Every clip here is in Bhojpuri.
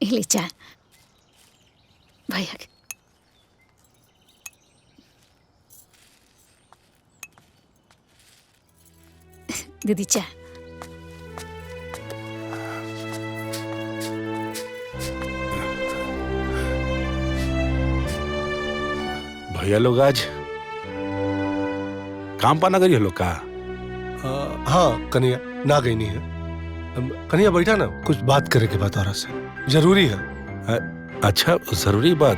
ले चाय भैया के। दीदी चाय। भैया लोग आज काम पाना करिए लोग का? हाँ कन्हैया ना गई नहीं है। कन्हैया बैठा ना, कुछ बात करे के बाद और से जरूरी है। अच्छा जरूरी बात।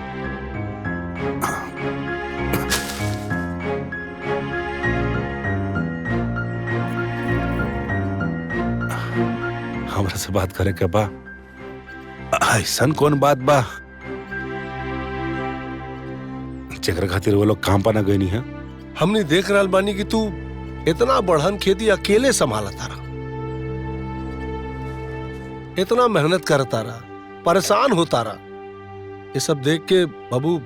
हमरा से बात करे के बा? ऐसा कौन बात बा जेकर खातिर वो लोग काम पाना गई नहीं है? हमने देख रहा बानी कि तू इतना बढ़न खेती अकेले संभाला तारा, इतना मेहनत करता रहा, परेशान होता रहा। ये सब देख के बाबू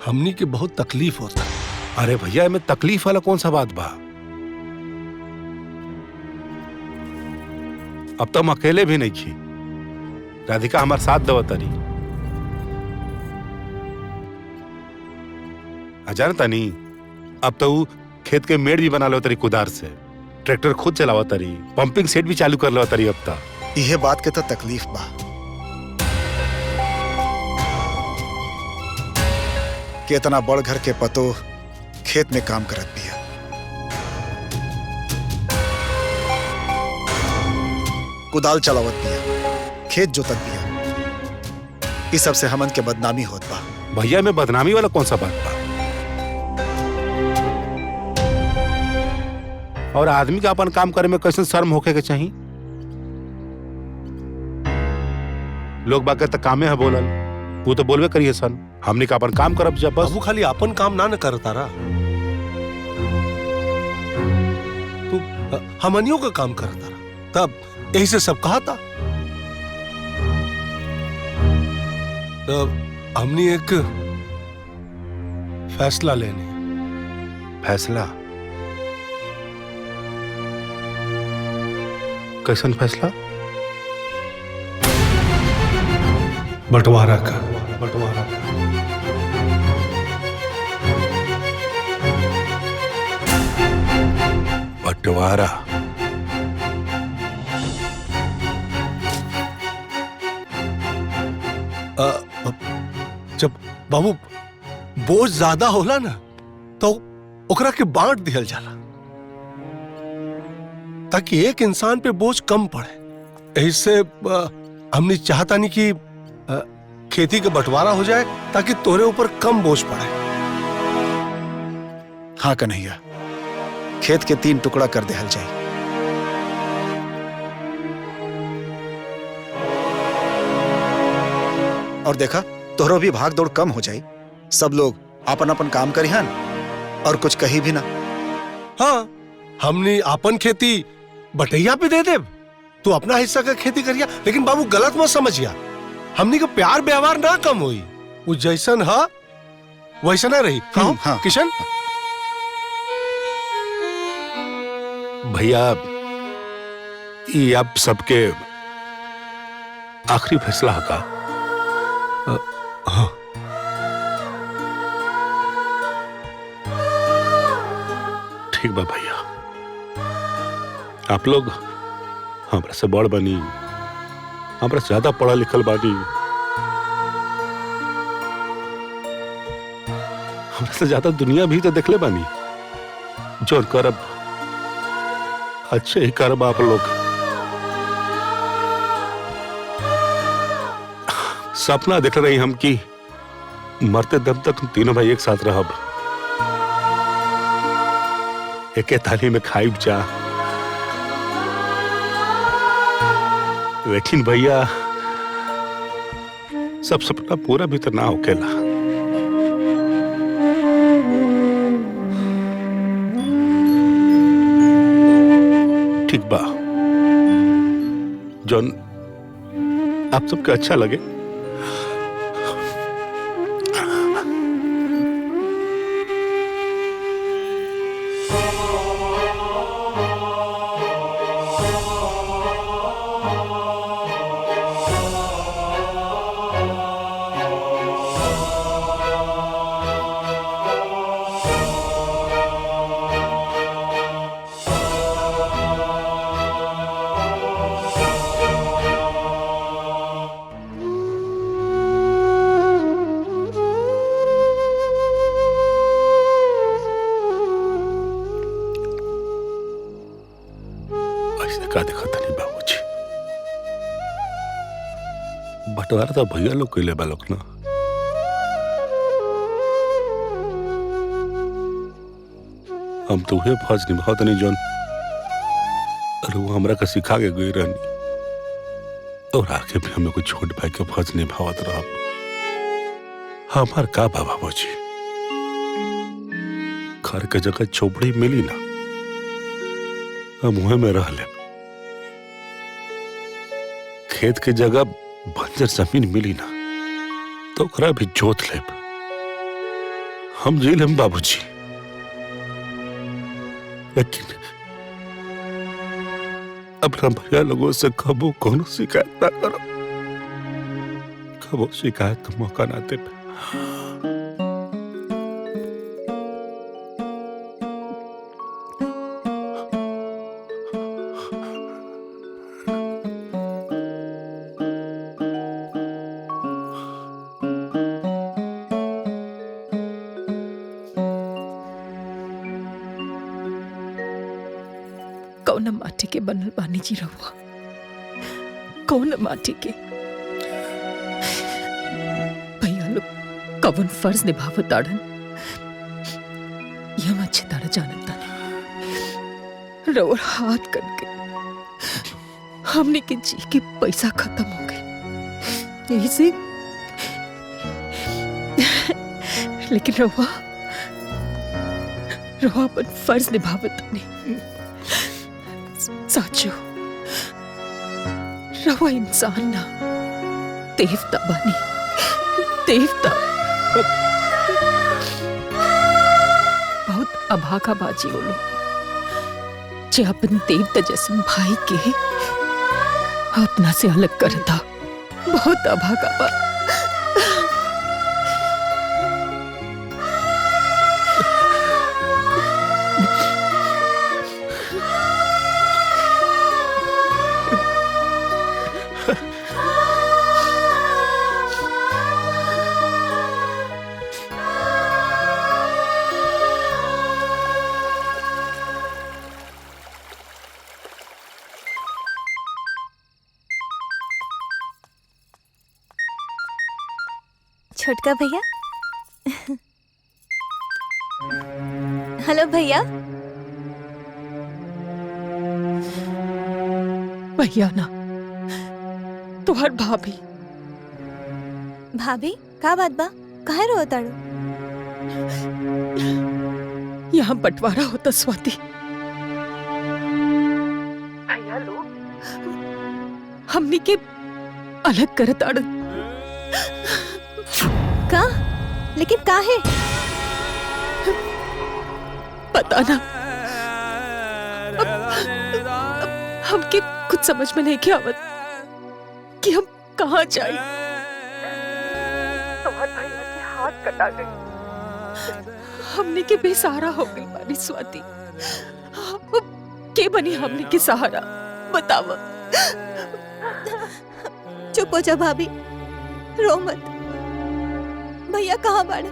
हमनी के बहुत तकलीफ होता है। अरे भैया में तकलीफ वाला कौन सा बात बा? अब तो हम अकेले भी नहीं खी, राधिका हमारे साथ दवतरी। जानता नहीं, अब तो खेत के मेड़ भी बना लो तरी कुदार से, ट्रैक्टर खुद चलावा तरी, पंपिंग सेट भी चालू कर लो तरी। अब तक यह बात के तो तकलीफ बा कि इतना बड़ घर के पतो खेत में काम करत बिया। कुदाल चलावत बिया, खेत जोतत बिया। इस सब से हमन के बदनामी होत बा। भैया में बदनामी वाला कौन सा बात बा? और आदमी का अपन काम करे में कैसे शर्म होके के चाहिए? लोग बाकी तक कामे है बोलल, वो तो बोलबे करिए सन। हमने का अपन काम करब जब बस। बाबू खाली अपन काम ना करता रहा, तू हमनियों का काम करता रहा, तब यही से सब कहा था। तब हमने एक फैसला लेने। फैसला? कैसन फैसला? बंटवारा का। बंटवारा का। बंटवारा? जब बाबू बोझ ज्यादा होला ना तो ओकरा के बांट दिया जाला, ताकि एक इंसान पे बोझ कम पड़े। इससे हमने चाहता नहीं कि खेती का बंटवारा हो जाए, ताकि तोरे ऊपर कम बोझ पड़े। हाँ कन्हैया, खेत के 3 टुकड़ा कर देहल जाए। और देखा तोहरो भी भाग दौड़ कम हो जाए। सब लोग अपन अपन काम करिहन और कुछ कही भी ना। हाँ, हमने अपन खेती बटैया पे दे दे, तू अपना हिस्सा का खेती करिया। लेकिन बाबू गलत मत समझिया, हमनी का प्यार व्यवहार ना कम हुई, वो जैसन है वैसा ना रही। हाँ। किशन भैया, ये अब सबके आखिरी फैसला है का? हाँ। ठीक बा भैया, आप लोग हमरा से बड़ बनी, हमरा से ज्यादा पढ़ा लिखल बानी, हमरा से ज्यादा दुनिया भी तो देखले बानी। जो करब अच्छे ही करब। आप लोग सपना देख रही हम कि मरते दम तक हम तीनों भाई एक साथ रहब, एके थाली में खाइब जा। लेकिन भैया, सब सपना पूरा भी तो ना होकेला। ठीक बा, जॉन आप सबके अच्छा लगे। बंटवारा तो भैया लोग कैले बा लोग ना। हम तो उहे फर्ज निभावत नहीं जौन और वो हमरा के सिखा के गई रहनी, और आगे भी हमें कोई छोट भाई के फर्ज निभावत रह। हमार का बा बाबूजी, घर के जगह चौपड़ी मिली ना, हम उहे में रह ले। खेत के जगह बंजर जमीन मिली ना तो ओकरा भी जोत लेब। हम जी लेम बाबूजी, लेकिन अपना भैया लोगों से कबो कोनो शिकायत ना करो, कबो शिकायत का मौका ना दे। कौन माटी के बनल बानी जी रहुआ, कौन माटी के। भैया लोग कौन फर्ज निभावत ताड़न ये हम अच्छी तरह जानता नहीं। रउआ हाथ करके हमने के जी के पैसा खत्म हो गए, यही से। लेकिन रउआ अपन फर्ज निभावत नहीं। साचो रवा इंसान ना, देवता बानी, देवता। बहुत अभागा बाजी बोलो जे अपन देवता जैसन भाई के अपना से अलग करता। बहुत अभागा बा। छोटका भैया। हेलो भैया। भैया ना, तुम्हार भाभी। भाभी का बात बा, काहे रो ताड़ू? यहाँ बंटवारा होता स्वाति। भैया लोग हमनी के अलग करत आड़न। का? लेकिन काहे? पता ना, हमके कुछ समझ में नहीं के आवत कि हम कहाँ जाए। तुम्हारे भैया के हाथ कटा गए, हमने के बेसहारा हो गई बानी स्वाति। के बनी हमने के सहारा, बतावा। चुप हो जा भाभी, रो मत। भैया कहाँ बाड़े?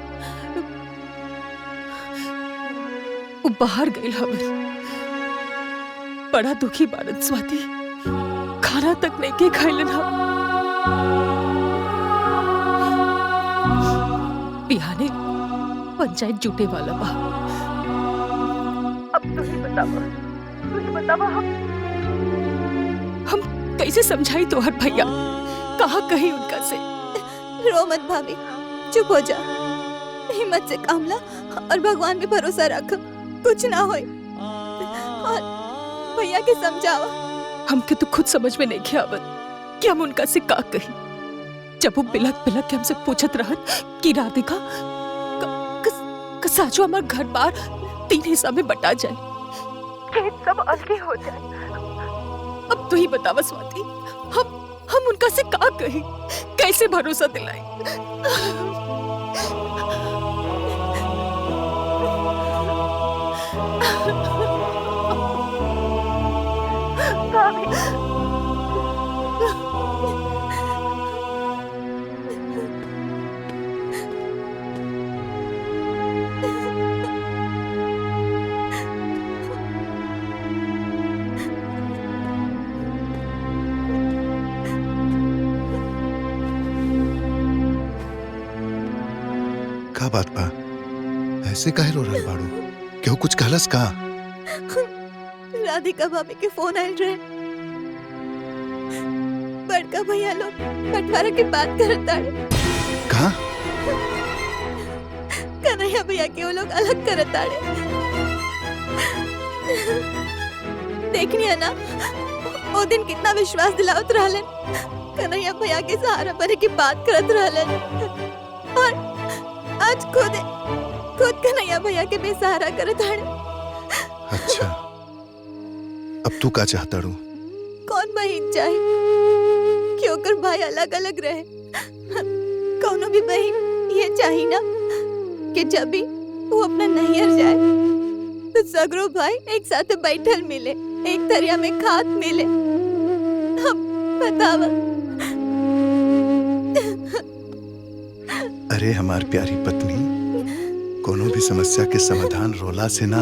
वो बाहर गई हवन, बड़ा दुखी बाड़न स्वाति। खाना तक नहीं के खाइलन हम। बिहाने पंचायत जुटे वाला बा। अब तू ही बतावा हम कैसे समझाई तोहर भैया? कहाँ कही उनका से? रो मत भाभी, चुप हो जा। हिम्मत से काम ला और भगवान पे भरोसा रख, कुछ ना होए। और भैया के समझावा। हमके तो खुद समझ में नहीं के आवत कि हम उनका से का कही। जब वो बिलक बिलक के हमसे पूछत रहन कि राधिका साचो हमार घर बार 3 हिस्सा में बटा जाए, खेत सब अलगे हो जाए। अब तू ही बतावा स्वाति, हम उनका से का कही, कैसे भरोसा दिलाए? का बात बा? ऐसे काहे रो रहल बाड़ू? केहू कुछ कहलस का? राधिका भाभी के फोन आयल रहे। बड़का भैया लोग बंटवारा की बात करत ताड़े। कहा? कन्हैया भैया के वो लोग अलग करत ताड़े। देखनी है ना, वो दिन कितना विश्वास दिलावत रहलन। कन्हैया भैया के सहारा बने की बात करत रहलन, और आज खुद कन्हैया भैया के बेसहारा करत ताड़े। अच्छा, अब तू का चाहता रू? कौन बहन चाहे कि ओकर भाई अलग अलग रहे? कौनो भी बहन ये चाही ना कि जब भी वो अपना नैहर जाए तो सगरो भाई एक साथ बैठल मिले, एक दरिया में खात मिले। अब बतावा। अरे हमार प्यारी पत्नी, कोनो भी समस्या के समाधान रोला से ना,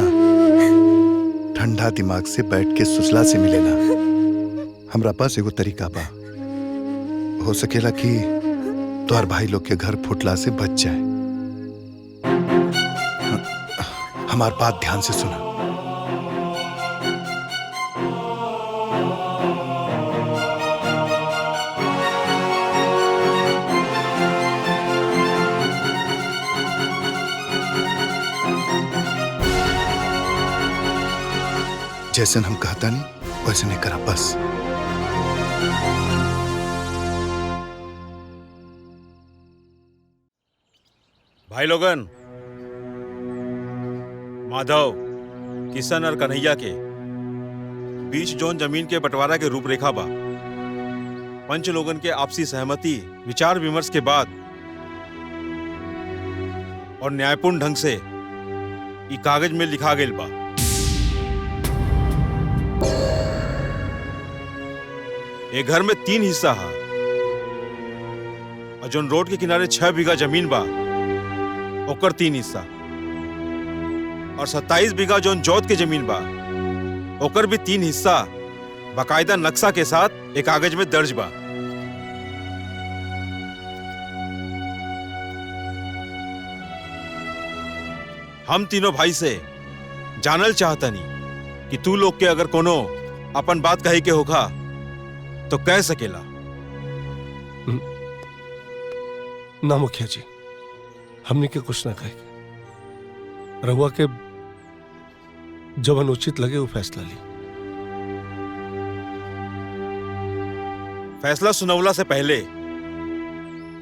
ठंडा दिमाग से बैठ के सुसला से मिलेला। हमरा पास एगो तरीका बा। हो सकेला कि तोहर भाई लोग के घर फुटला से बच जाए। हमार बात ध्यान से सुना। जैसे हम कहता नहीं वैसे नहीं करा बस। भाई लोगन, माधव, किशन और कन्हैया के बीच जोन जमीन के बंटवारा के रूपरेखा बा, पंच लोगन के आपसी सहमति, विचार विमर्श के बाद और न्यायपूर्ण ढंग से ई कागज में लिखा गया बा। ये घर में 3 हिस्सा है, और जोन रोड के किनारे 6 बीघा जमीन बा ओकर 3 हिस्सा, और 27 बीघा जोन जोत के जमीन बा ओकर भी 3 हिस्सा बाकायदा नक्शा के साथ एक कागज में दर्ज बा। हम तीनों भाई से जानल चाहतनी कि तू लोग के अगर कोनो अपन बात कहे के होगा तो कह सकेला। ना मुखिया जी, हमने के कुछ ना कहे। रहुआ के जब उचित लगे वो फैसला ली। फैसला सुनवला से पहले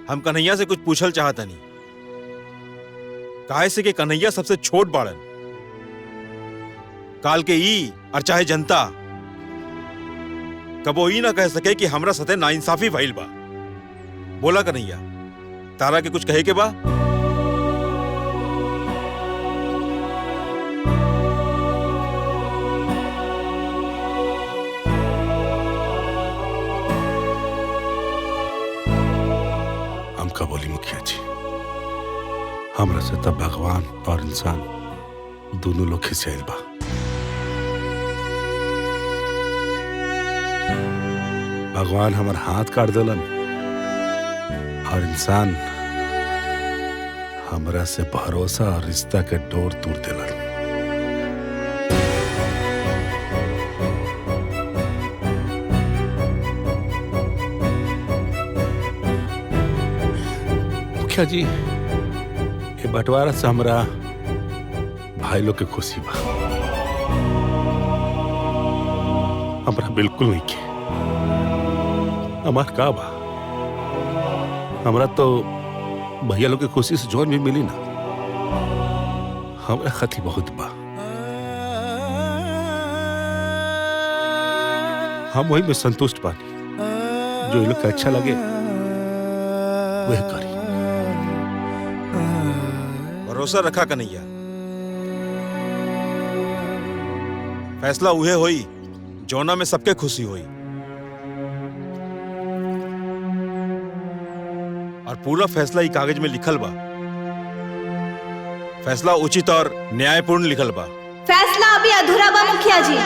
हम कन्हैया से कुछ पूछल चाहतनी। काहे से कि कन्हैया सबसे छोट बाड़न। काल के ई और चाहे जनता कबो ई ना कह सके कि हमरा सते नाइंसाफी भइल बा। बोला कन्हैया, तारा के कुछ कहे के बा? हम का बोली मुखिया जी, हमरा से तब भगवान और इंसान दोनों लोग खिसियाइल बा। भगवान हमार हाथ काट दिलन और इंसान हमरा से भरोसा और रिश्ता के डोर तोड़ दिलन। मुखिया जी, ये बंटवारा से हमरा भाई लोग के खुशी बा, हमरा बिल्कुल नहीं के। हमार का बा, हमरा तो भैया लोग के खुशी से जोन भी मिली ना, हमरा खती बहुत बा। हम वही में संतुष्ट बानी, जो ये लोग के अच्छा लगे वह करी। भरोसा रखा कन्हैया, फैसला उहे होई जोना में सबके खुशी होई, और पूरा फैसला ई कागज में लिखल बा। फैसला उचित और न्यायपूर्ण लिखल बा। फैसला अभी अधूरा बा मुखिया जी।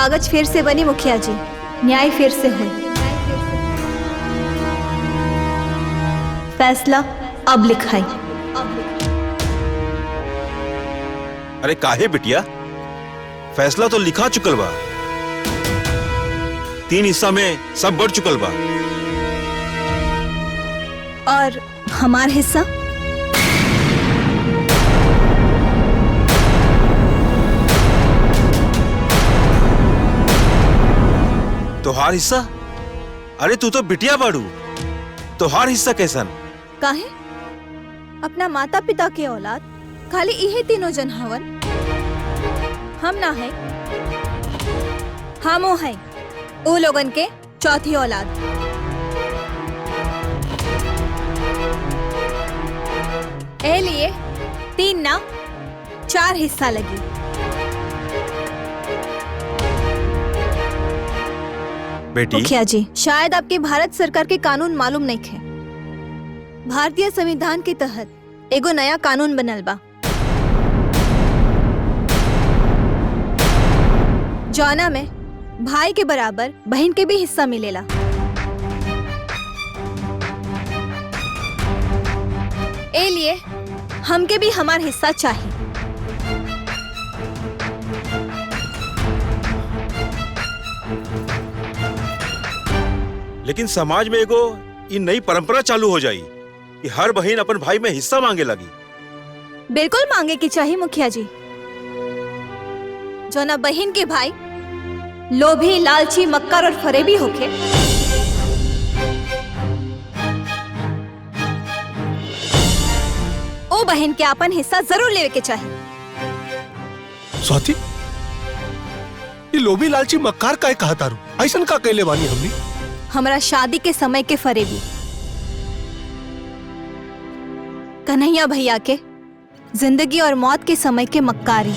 कागज फिर से बनी मुखिया जी, न्याय फिर से हुई। फैसला अब लिखाई। अरे काहे बिटिया, फैसला तो लिखा चुकल बा। 3 हिस्सा में सब बढ़ चुकल बा। और हमार हिस्सा? तोहार हिस्सा? अरे तू तो बिटिया बाड़ू, तोहार हिस्सा कैसन? काहे? अपना माता पिता के औलाद खाली इहे तीनों जन हवन। हम ना है, हम वो है ओ लोगन के चौथी औलाद। ए लिए 3 ना 4 हिस्सा लगी। बेटी मुखिया जी, शायद आपके भारत सरकार के कानून मालूम नहीं है। भारतीय संविधान के तहत एगो नया कानून बनल बा, जौना में भाई के बराबर बहन के भी हिस्सा मिलेला। ए लिए हमके भी हमार हिस्सा चाहिए। लेकिन समाज में एगो ये नई परंपरा चालू हो जाई कि हर बहन अपन भाई में हिस्सा मांगे लगी। बिल्कुल मांगे की चाहिए मुखिया जी। जो ना बहन के भाई लोभी, लालची, मक्कार और फरेबी होके, ओ बहन के अपन हिस्सा जरूर लेवे के चाहिए। स्वाति, ये लोभी लालची मक्कार का कहा तारू? ऐसन का कहले बानी हमनी? हमारा शादी के समय के फरेबी, कन्हैया भैया के जिंदगी और मौत के समय के मक्कारी।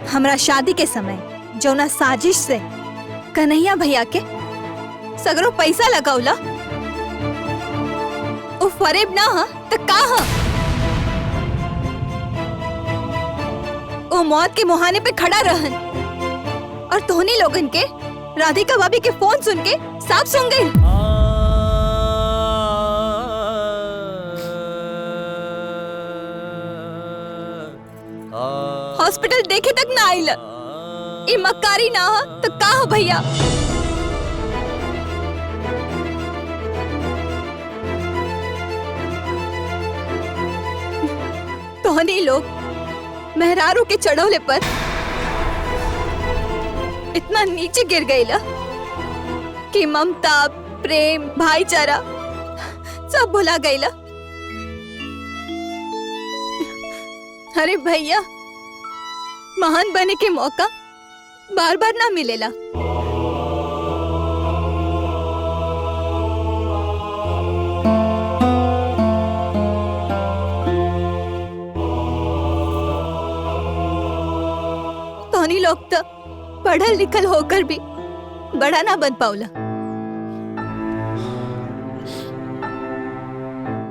हमरा शादी के समय जौना साजिश से कन्हैया भैया के सगरो पैसा लगावला, ओ फरेब ना हा तो का हा? ओ मौत के मुहाने पे खड़ा रहन और तोहनी लोगन के राधिका भाभी के फोन सुन के साफ सुन गई। हॉस्पिटल देखे तक ना आइला। ई मक्कारी ना हा तो का हा भैया? तोहनी लोग मेहरारू के चढ़ोले पर इतना नीचे गिर गईला कि ममता, प्रेम, भाईचारा सब भुला गईला। अरे भैया, महान बने के मौका बार बार ना मिलेला। तोहनी लोग तो पढ़ल लिखल होकर भी बड़ा ना बन पाउला,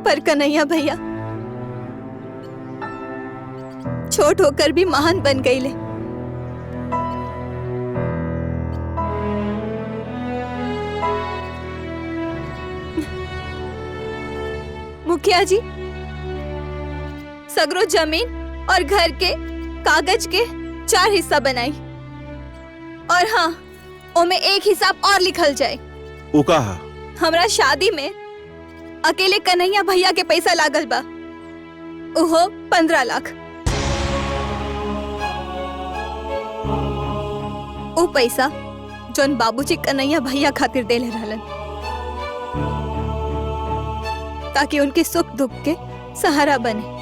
पर कन्हैया भैया छोट होकर भी महान बन गईले। मुखिया जी, सगरो जमीन और घर के कागज के 4 हिस्सा बनाई, और हाँ, ओमे एक हिसाब और लिखल जाए। उ कहा? हमरा शादी में अकेले कन्हैया भैया के पैसा लागल बा, उहो 15 लाख। ओ पैसा जोन बाबूजी कन्हैया भैया खातिर देले रहलन, ताकि उनके सुख दुख के सहारा बने।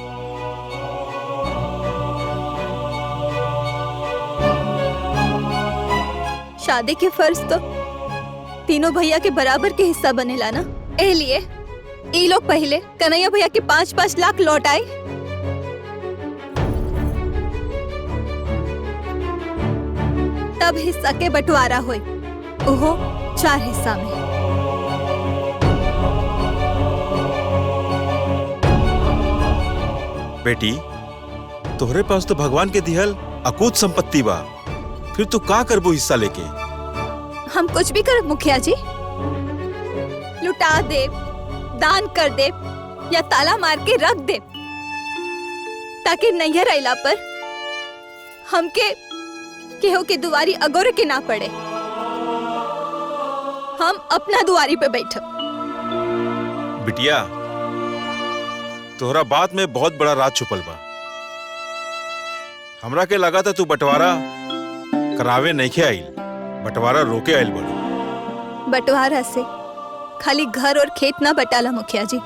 शादी के फर्ज तो तीनों भैया के बराबर के हिस्सा बनेला ना। ए लिए ई लोग पहले कन्हैया भैया के 5-5 लाख लौटाए, तब हिस्सा के बंटवारा हुई, ओहो 4 हिस्सा में। बेटी, तोहरे पास तो भगवान के दिहल अकूत संपत्ति बा, फिर तू का करबो हिस्सा लेके? हम कुछ भी करब मुखिया जी, लुटा दे, दान कर दे या ताला मार के रख दे, ताकि नैहर अइला पर हमके केहू के दुआरी अगोरे के ना पड़े। हम अपना दुआरी पे बैठब। बिटिया, तोहरा बात में बहुत बड़ा राज छुपल बा। हमरा के लगा था तू बंटवारा करावे नहीं आइल, बंटवारा रोके आइल बड़ी। बंटवारा से खाली घर और खेत ना बटाला मुखिया जी,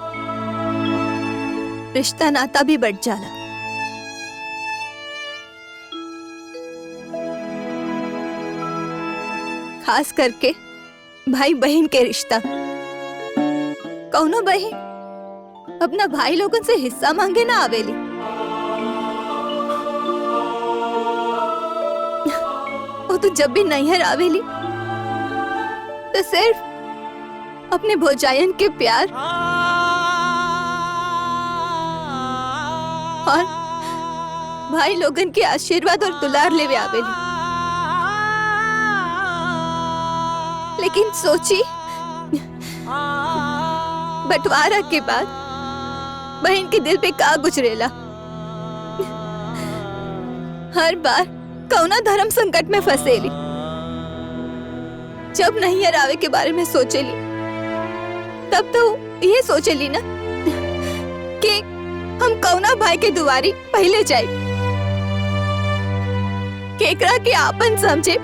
रिश्ता नाता भी बट जाला। खास करके भाई बहन के रिश्ता। कौनो बहन अपना भाई लोगन से हिस्सा मांगे ना आवेली। वो तो जब भी नैहर आवेली तो सिर्फ अपने भौजायन के प्यार और भाई लोगन के आशीर्वाद और दुलार लेवे आवेली। लेकिन सोची, बंटवारा के बाद बहन के दिल पे का गुजरेला। हर बार कौना धर्म संकट में फंसेली। जब नैहर आवे के बारे में सोचेली तब तो ये सोचेली ना कि हम कौना भाई के दुआरी पहले जाए, केकरा के आपन समझे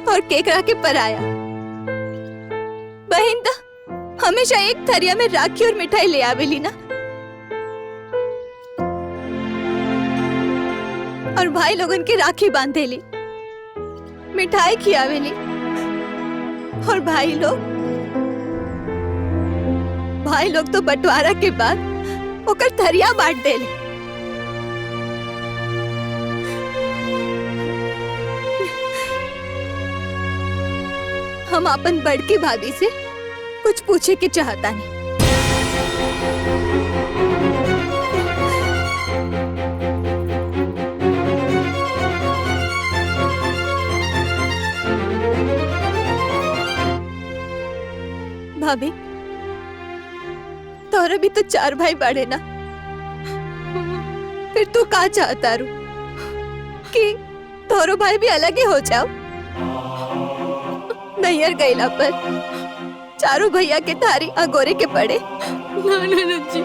और केकरा के पराया। बहन तो हमेशा एक थरिया में राखी और मिठाई ले आवेली ना, और भाई लोगन के राखी बांधेली, मिठाई खियावेली, और भाई लोग तो बंटवारा के बाद ओकर थरिया बांट देले। हम अपन बड़की भाभी से कुछ पूछे के चाहता नहीं। भाभी, तोरे भी तो 4 भाई बड़े ना, फिर तू का चाहता रू कि तोरो भाई भी अलग ही हो जाओ? नैहर गईला पर चारों भैया के थारी अगोरे के पड़े। ना जी,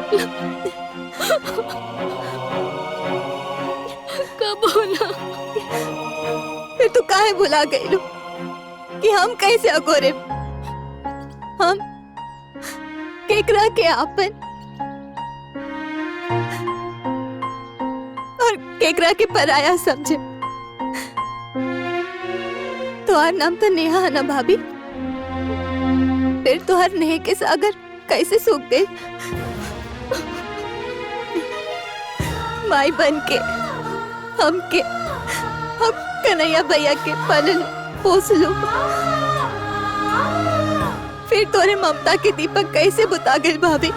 कब बोला? फिर तू काहे भुला गईलू कि हम कैसे अगोरे? हम केकरा के आपन और केकरा के पराया समझे। तुहार नाम तो नेहा है ना भाभी? फिर तुहार नेह के सागर कैसे सूख गए? माई बन के हम कन्हैया भैया के पालन पोस लो, फिर तोरे ममता के दीपक कैसे बुता गए भाभी?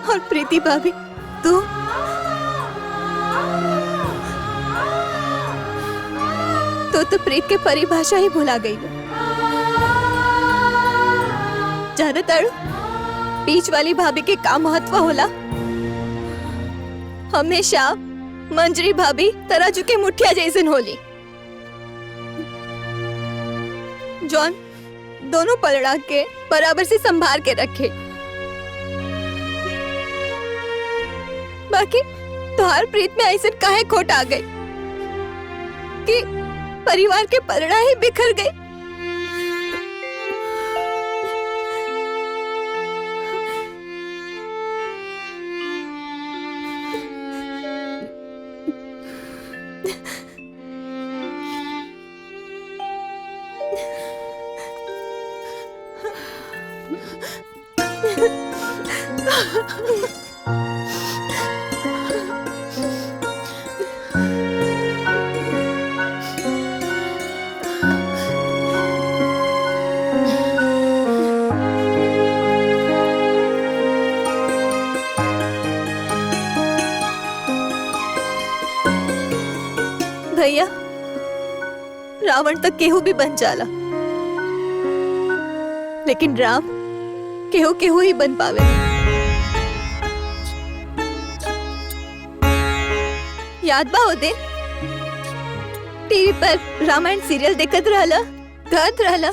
और प्रीति भाभी, तू तो प्रीत के परिभाषा ही भुला गई। जाना तारू, बीच वाली भाभी के का महत्व होला? हमेशा मंजरी भाभी तराजू के मुठिया जैसन होली, जॉन दोनों पलड़ा के बराबर से संभाल के रखे। बाकी तुहार प्रीत में ऐसे काहे खोट आ गई कि परिवार के पलड़ा ही बिखर गए? भैया रावण तक केहू भी बन जाला, लेकिन राम केहू केहू ही बन पावे। याद बा ओ दिन टीवी पर रामायण सीरियल देखत रहला, कहत रहला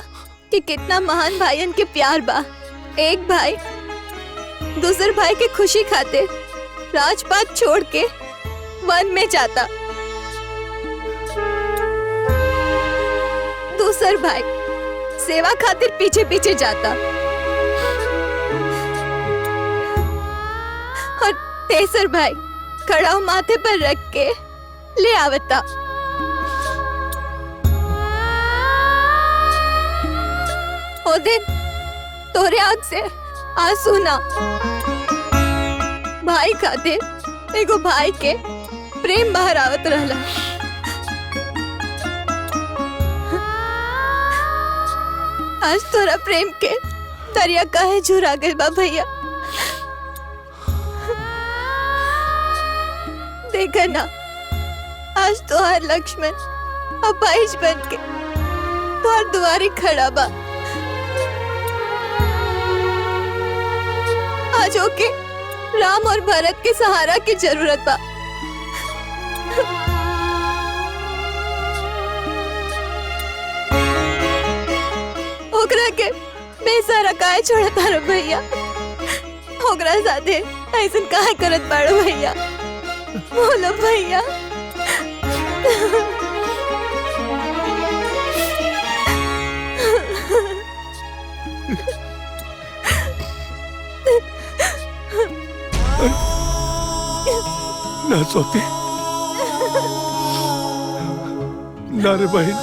कि कितना महान भाईयन के प्यार बा। एक भाई दूसर भाई की खुशी खातिर राजपाट छोड़ के वन में जाता, दूसर भाई सेवा खातिर पीछे पीछे जाता और तेसर भाई कड़ाव माथे पर रख के ले आवता। ओ दिन तोरे आँख से आंसू ना, भाई खातिर एगो भाई के प्रेम बाहर आवत रहला। आज तोरा प्रेम के दरिया काहे झुरा गइल बा भैया। देखा ना आज तोहार लक्ष्मण अपाहिज बन के तोहार दुआरी खड़ा बा। आज ओके राम और भरत के सहारा की जरूरत बा। ओकरा के बेसहारा काहे छोड़ता रो भैया, ओकरा साथे ऐसन काहे करत बाड़ो भैया, बोलो भैया। ना सोती ना रे बहन,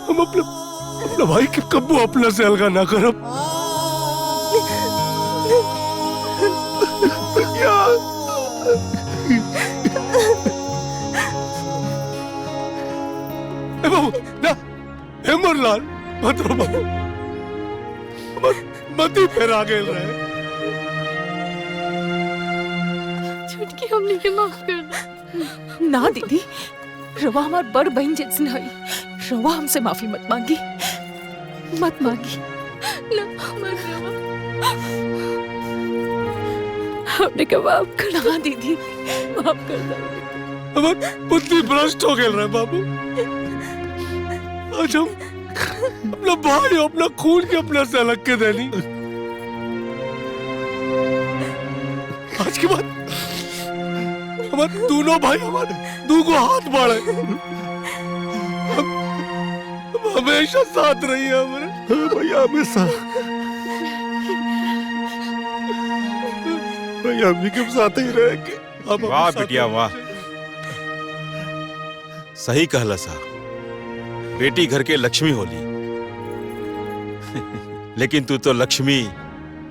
हम अपना भाई के कब्बू अपना से अलगा ना करब। ए बाबू ना, हे मोरलाल मत रो बाबू, मत ही फेर आ गए रहे। छुटकी हमने के माफ कर दो। ना दीदी, रवा हमार बड़ बहन जैसन हई, रवा हमसे माफी मत मांगी, मत मांगी। हमने के माफ कर दो। ना दीदी, माफ कर दो। हमार बुद्धि भ्रष्ट हो गए रहे बाबू। आज हम अपना भाई अपना खून के अपना से अलग के देनी, आज के बाद हमारे दोनों भाई हमारे दूगो हाथ बाढ़े, हमेशा साथ रही है हमारे भैया, हमेशा भैया हम के साथ ही रहेंगे। वाह बिटिया वाह, सही कहला सा, बेटी घर के लक्ष्मी होली। लेकिन तू तो लक्ष्मी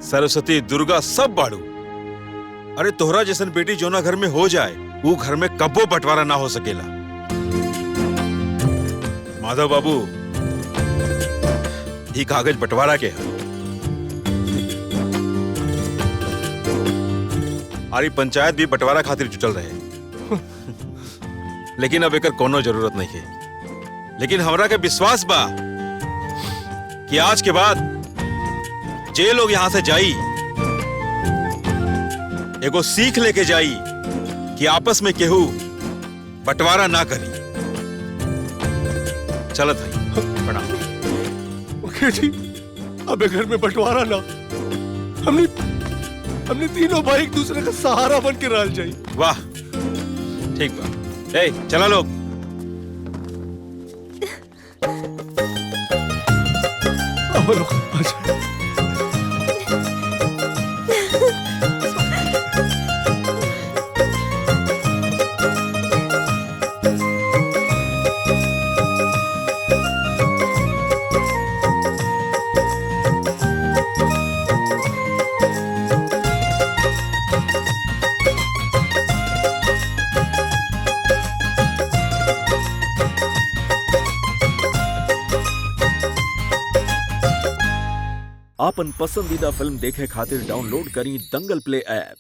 सरस्वती दुर्गा सब बाड़ू। अरे तोहरा जैसन बेटी जो ना घर में हो जाए, वो घर में कब्बो बंटवारा ना हो सकेला। माधव बाबू, ये कागज बंटवारा के है, और पंचायत भी बंटवारा खातिर जुटल रहे। लेकिन अब एकर कोनो जरूरत नहीं है। लेकिन हमरा के विश्वास बा कि आज के बाद जे लोग यहां से जाई, एगो सीख लेके जाई कि आपस में केहू बंटवारा ना करी। चलत है, प्रणाम। ओके जी, अब घर में बंटवारा ना, हमने तीनों भाई एक दूसरे का सहारा बन के रह जाई। वाह, ठीक बा। ए, चला लोग। अब लोग अच्छा। आपन पसंदीदा फिल्म देखे खातिर डाउनलोड करी दंगल प्ले ऐप।